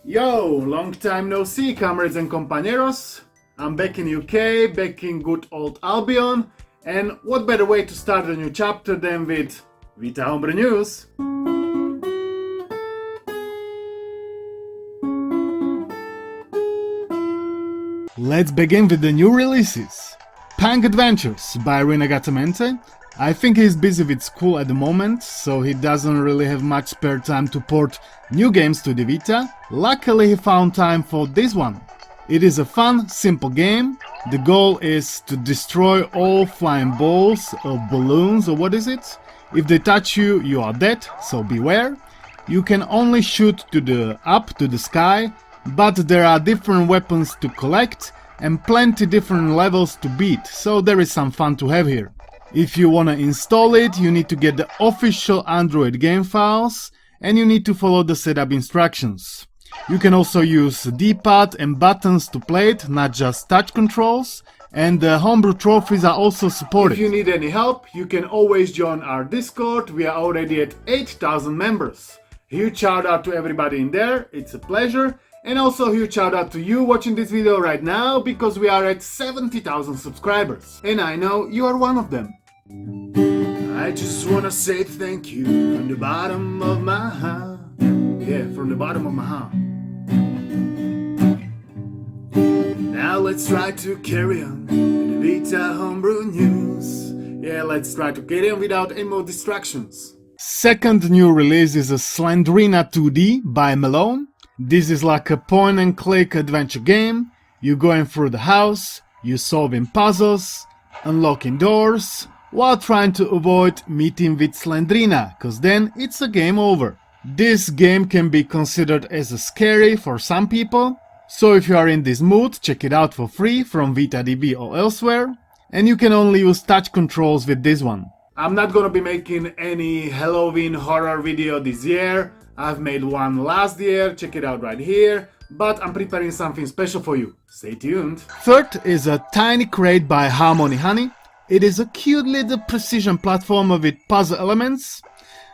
Yo, long time no see, comrades and compañeros. I'm back in UK, back in good old Albion, and what better way to start a new chapter than with Vita Homebrew news? Let's begin with the new releases. Punk Advantures by Renegade. I think he's busy with school at the moment, so he doesn't really have much spare time to port new games to the Vita. Luckily he found time for this one. It is a fun, simple game. The goal is to destroy all flying balls or balloons or what is it? If they touch you, you are dead, so beware. You can only shoot up to the sky, but there are different weapons to collect and plenty different levels to beat, so there is some fun to have here. If you wanna install it, you need to get the official Android game files and you need to follow the setup instructions. You can also use D-pad and buttons to play it, not just touch controls, and the homebrew trophies are also supported. If you need any help, you can always join our Discord. We are already at 8,000 members. Huge shout out to everybody in there, it's a pleasure. And also huge shout out to you watching this video right now, because we are at 70,000 subscribers. And I know you are one of them. I just wanna say thank you from the bottom of my heart. Yeah, from the bottom of my heart. Now let's try to carry on with the Vita Homebrew news. Yeah, let's try to carry on without any more distractions. Second new release is a Slendrina 2D by Malone. This is like a point and click adventure game. You're going through the house, you're solving puzzles, unlocking doors, while trying to avoid meeting with Slendrina, cause then it's a game over. This game can be considered as a scary for some people, so if you are in this mood, check it out for free from VitaDB or elsewhere, and you can only use touch controls with this one. I'm not gonna be making any Halloween horror video this year. I've made one last year, check it out right here, but I'm preparing something special for you. Stay tuned. Third is a tiny crate by Harmony Honey. It is a cute little precision platformer with puzzle elements.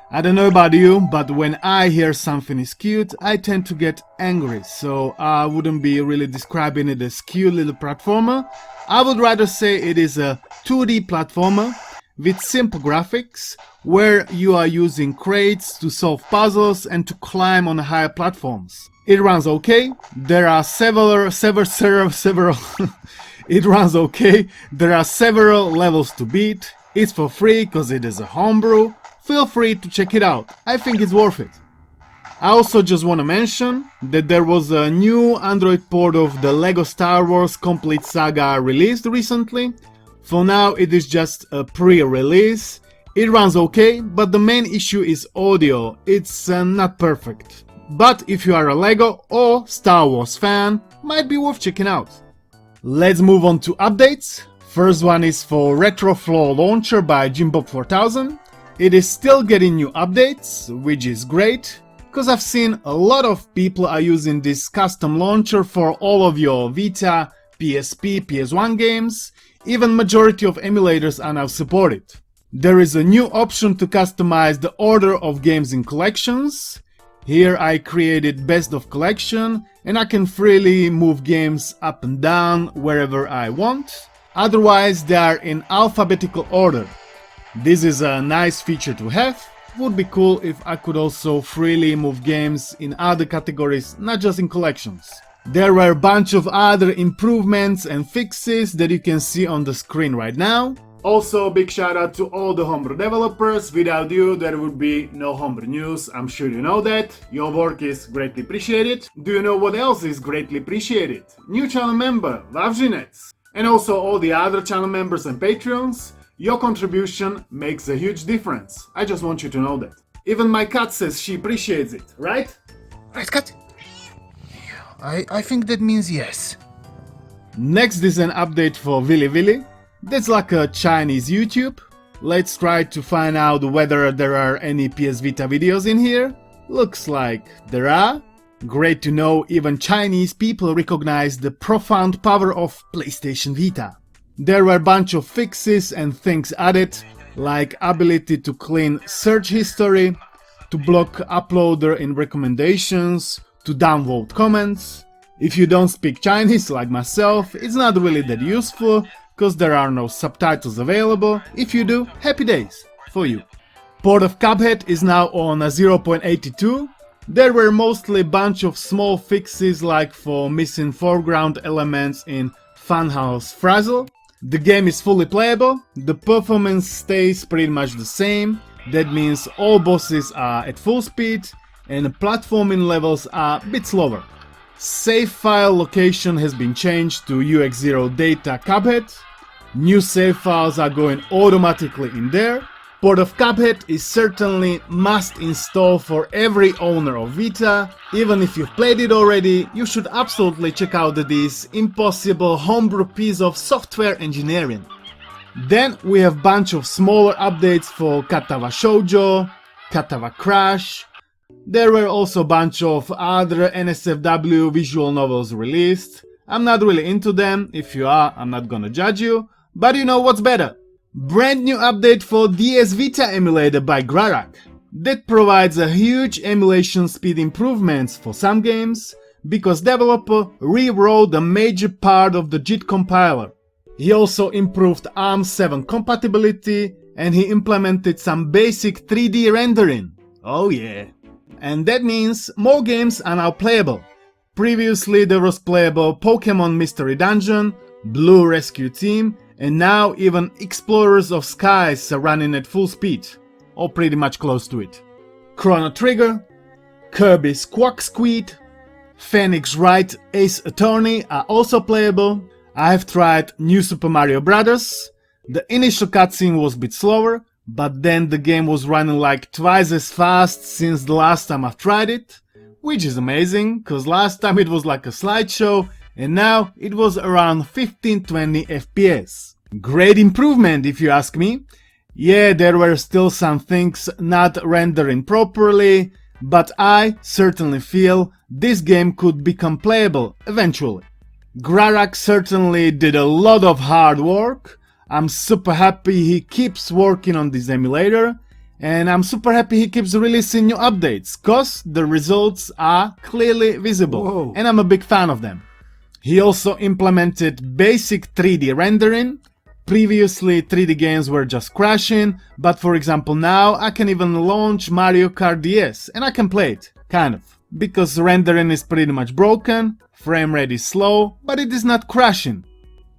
I don't know about you, but when I hear something is cute, I tend to get angry, so I wouldn't be really describing it as cute little platformer. I would rather say it is a 2D platformer with simple graphics, where you are using crates to solve puzzles and to climb on higher platforms. It runs okay. There are several it runs okay. There are several levels to beat. It's for free because it is a homebrew. Feel free to check it out. I think it's worth it. I also just want to mention that there was a new Android port of the LEGO Star Wars Complete Saga released recently. For now it is just a pre-release. It runs okay, but the main issue is audio. It's not perfect. But if you are a LEGO or Star Wars fan, might be worth checking out. Let's move on to updates. First one is for Retroflow Launcher by Jimbob4000. It is still getting new updates, which is great, because I've seen a lot of people are using this custom launcher for all of your Vita, PSP, PS1 games. Even majority of emulators are now supported. There is a new option to customize the order of games in collections. Here I created best of collection and I can freely move games up and down wherever I want. Otherwise they are in alphabetical order. This is a nice feature to have. Would be cool if I could also freely move games in other categories, not just in collections. There were a bunch of other improvements and fixes that you can see on the screen right now. Also, big shout out to all the homebrew developers. Without you, there would be no homebrew news. I'm sure you know that. Your work is greatly appreciated. Do you know what else is greatly appreciated? New channel member, vavrinecc. And also all the other channel members and Patreons. Your contribution makes a huge difference. I just want you to know that. Even my cat says she appreciates it, right? Right, cat? I think that means yes. Next is an update for willi. That's like a Chinese YouTube. Let's try to find out whether there are any PS Vita videos in here. Looks like there are. Great to know even Chinese people recognize the profound power of PlayStation Vita. There were a bunch of fixes and things added, like ability to clean search history, to block uploader in recommendations, to downvote comments. If you don't speak Chinese like myself, it's not really that useful, cause there are no subtitles available. If you do, happy days for you. Port of Cuphead is now on 0.82. There were mostly a bunch of small fixes like for missing foreground elements in Funhouse Frazzle. The game is fully playable, the performance stays pretty much the same, that means all bosses are at full speed and the platforming levels are a bit slower. Save file location has been changed to UX0 data Cuphead, new save files are going automatically in there. Port of Cuphead is certainly must install for every owner of Vita. Even if you've played it already, you should absolutely check out this impossible homebrew piece of software engineering. Then we have bunch of smaller updates for Katawa Shoujo, Katawa Crash. There were also a bunch of other NSFW visual novels released. I'm not really into them, if you are, I'm not gonna judge you, but you know what's better. Brand new update for DS Vita Emulator by Jarek. That provides a huge emulation speed improvements for some games, because developer rewrote a major part of the JIT compiler. He also improved ARM7 compatibility and he implemented some basic 3D rendering. Oh yeah. And that means more games are now playable. Previously there was playable Pokemon Mystery Dungeon, Blue Rescue Team, and now even Explorers of Skies are running at full speed, or pretty much close to it. Chrono Trigger, Kirby's Quack Squid, Phoenix Wright Ace Attorney are also playable. I have tried New Super Mario Bros. The initial cutscene was a bit slower, but then the game was running like twice as fast since the last time I've tried it, which is amazing, cause last time it was like a slideshow and now it was around 15-20 FPS. Great improvement if you ask me. Yeah, there were still some things not rendering properly, but I certainly feel this game could become playable eventually. Jarek certainly did a lot of hard work. I'm super happy he keeps working on this emulator, and I'm super happy he keeps releasing new updates, cause the results are clearly visible. Whoa. And I'm a big fan of them. He also implemented basic 3D rendering. Previously 3D games were just crashing, but for example now I can even launch Mario Kart DS and I can play it, kind of. Because rendering is pretty much broken, frame rate is slow, but it is not crashing.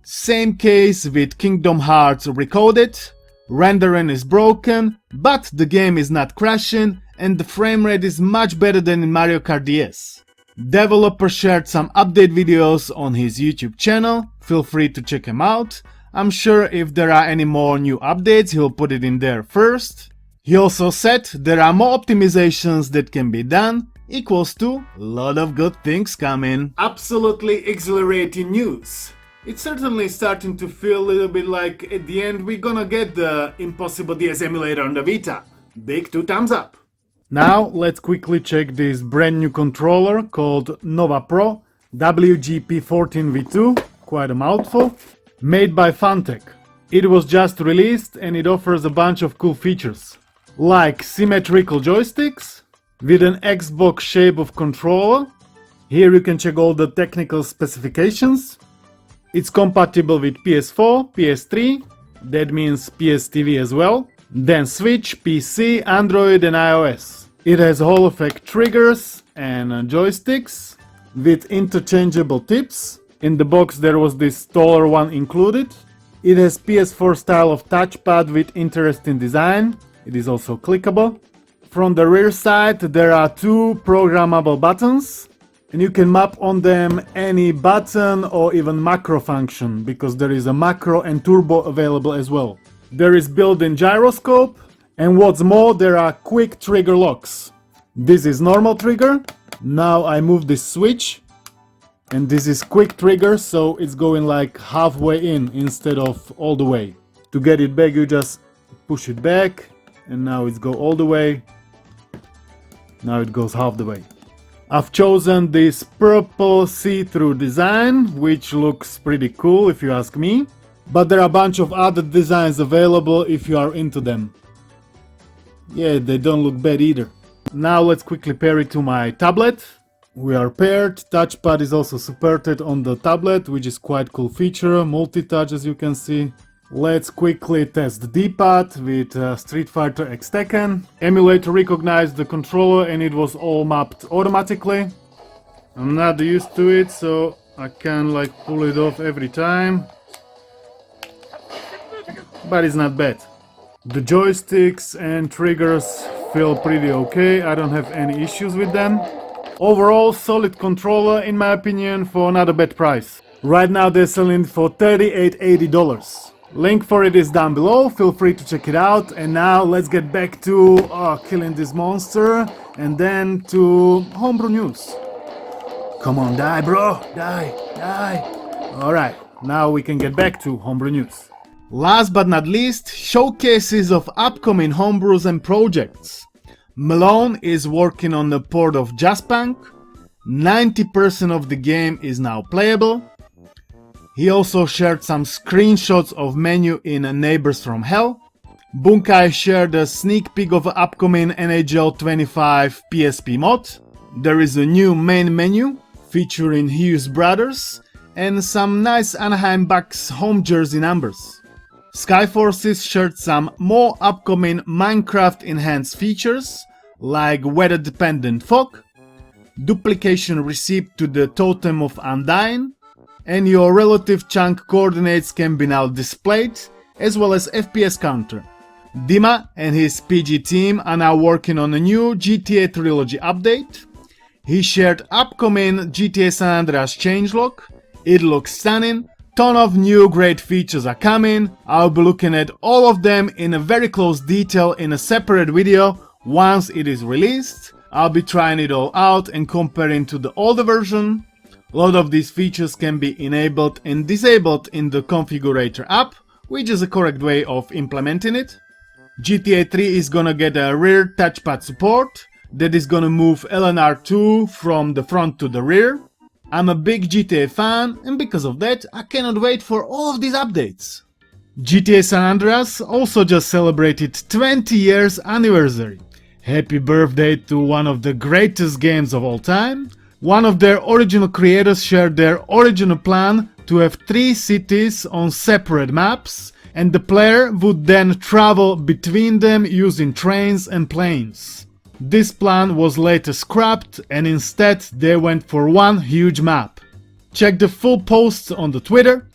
Same case with Kingdom Hearts Recoded, rendering is broken, but the game is not crashing and the frame rate is much better than in Mario Kart DS. Developer shared some update videos on his YouTube channel, feel free to check him out. I'm sure if there are any more new updates he'll put it in there first. He also said there are more optimizations that can be done, equals to a lot of good things coming. Absolutely exhilarating news. It's certainly starting to feel a little bit like at the end we're gonna get the impossible DS emulator on the Vita. Big 2 thumbs up. Now let's quickly check this brand new controller called Nova Pro WGP14V2, quite a mouthful, made by Fantech. It was just released and it offers a bunch of cool features, like symmetrical joysticks with an Xbox shape of controller. Here you can check all the technical specifications. It's compatible with PS4, PS3, that means PS TV as well, then Switch, PC, Android and iOS. It has Hall effect triggers and joysticks with interchangeable tips. In the box there was this taller one included. It has PS4 style of touchpad with interesting design. It is also clickable. From the rear side there are 2 programmable buttons and you can map on them any button or even macro function, because there is a macro and turbo available as well. There is built-in gyroscope, and what's more, there are quick trigger locks. This is normal trigger. Now I move this switch and this is quick trigger, so it's going like halfway in instead of all the way. To get it back you just push it back and now it's go all the way. Now it goes half the way. I've chosen this purple see-through design, which looks pretty cool if you ask me. But there are a bunch of other designs available if you are into them. Yeah, they don't look bad either. Now let's quickly pair it to my tablet. We are paired. Touchpad is also supported on the tablet, which is quite cool feature. Multi-touch, as you can see. Let's quickly test the D-pad with Street Fighter X Tekken. Emulator recognized the controller and it was all mapped automatically. I'm not used to it, so I can like pull it off every time. But it's not bad. The joysticks and triggers feel pretty okay. I don't have any issues with them. Overall, solid controller in my opinion for not a bad price. Right now they're selling for $38.80. Link for it is down below, feel free to check it out. And now let's get back to killing this monster and then to homebrew news. Come on, die bro, die. Alright, now we can get back to homebrew news. Last but not least, showcases of upcoming homebrews and projects. Malone is working on the port of Jazzpunk. 90% of the game is now playable. He also shared some screenshots of menu in Neighbors from Hell. Bunkai shared a sneak peek of upcoming NHL 25 PSP mod. There is a new main menu featuring Hughes Brothers and some nice Anaheim Bucks home jersey numbers. Skyforces shared some more upcoming Minecraft enhanced features like weather dependent fog, duplication receipt to the Totem of Undying, and your relative chunk coordinates can be now displayed, as well as FPS counter. Dima and his PG team are now working on a new GTA Trilogy update. He shared upcoming GTA San Andreas changelog. It looks stunning. Ton of new great features are coming. I'll be looking at all of them in a very close detail in a separate video once it is released. I'll be trying it all out and comparing to the older version. A lot of these features can be enabled and disabled in the configurator app, which is a correct way of implementing it. GTA 3 is gonna get a rear touchpad support that is gonna move LNR2 from the front to the rear. I'm a big GTA fan and because of that I cannot wait for all of these updates. GTA San Andreas also just celebrated 20 years anniversary. Happy birthday to one of the greatest games of all time. One of their original creators shared their original plan to have 3 cities on separate maps, and the player would then travel between them using trains and planes. This plan was later scrapped and instead they went for one huge map. Check the full post on the Twitter.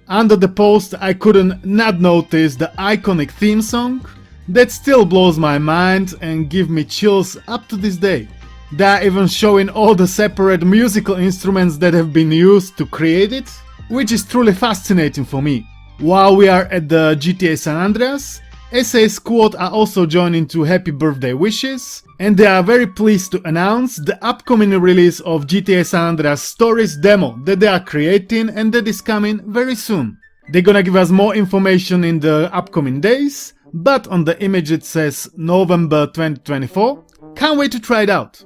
Under the post I couldn't not notice the iconic theme song that still blows my mind and give me chills up to this day. They are even showing all the separate musical instruments that have been used to create it, which is truly fascinating for me. While we are at the GTA San Andreas, SA Squad are also joining to happy birthday wishes, and they are very pleased to announce the upcoming release of GTA San Andreas Stories demo that they are creating and that is coming very soon. They're gonna give us more information in the upcoming days, but on the image it says November 2024. Can't wait to try it out.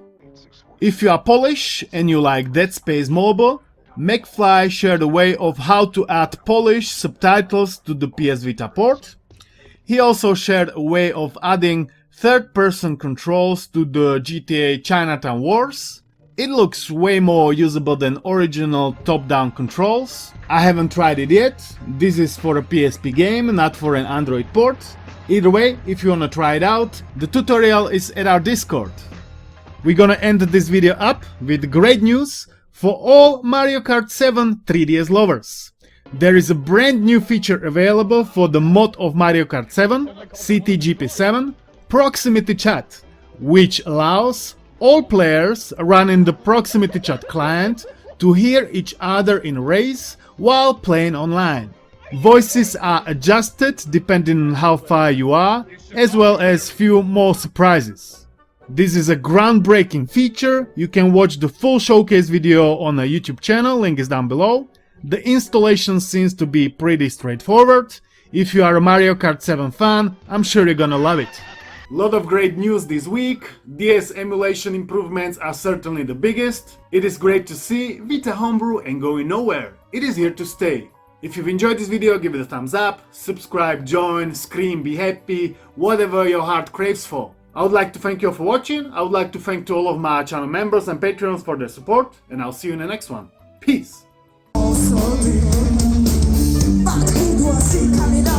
If you are Polish and you like Dead Space Mobile, McFly shared a way of how to add Polish subtitles to the PS Vita port. He also shared a way of adding third-person controls to the GTA Chinatown Wars. It looks way more usable than original top-down controls. I haven't tried it yet. This is for a PSP game, not for an Android port. Either way, if you wanna try it out, the tutorial is at our Discord. We're gonna end this video up with great news for all Mario Kart 7 3DS lovers. There is a brand new feature available for the mod of Mario Kart 7, CTGP7, Proximity Chat, which allows all players running the Proximity Chat client to hear each other in race while playing online. Voices are adjusted depending on how far you are, as well as few more surprises. This is a groundbreaking feature. You can watch the full showcase video on a YouTube channel, link is down below. The installation seems to be pretty straightforward. If you are a Mario Kart 7 fan, I'm sure you're gonna love it. Lot of great news this week. DS emulation improvements are certainly the biggest. It is great to see Vita Homebrew ain't going nowhere. It is here to stay. If you've enjoyed this video, give it a thumbs up, subscribe, join, scream, be happy, whatever your heart craves for. I would like to thank you all for watching. I would like to thank to all of my channel members and Patreons for their support, and I'll see you in the next one. Peace! But who do I see coming up?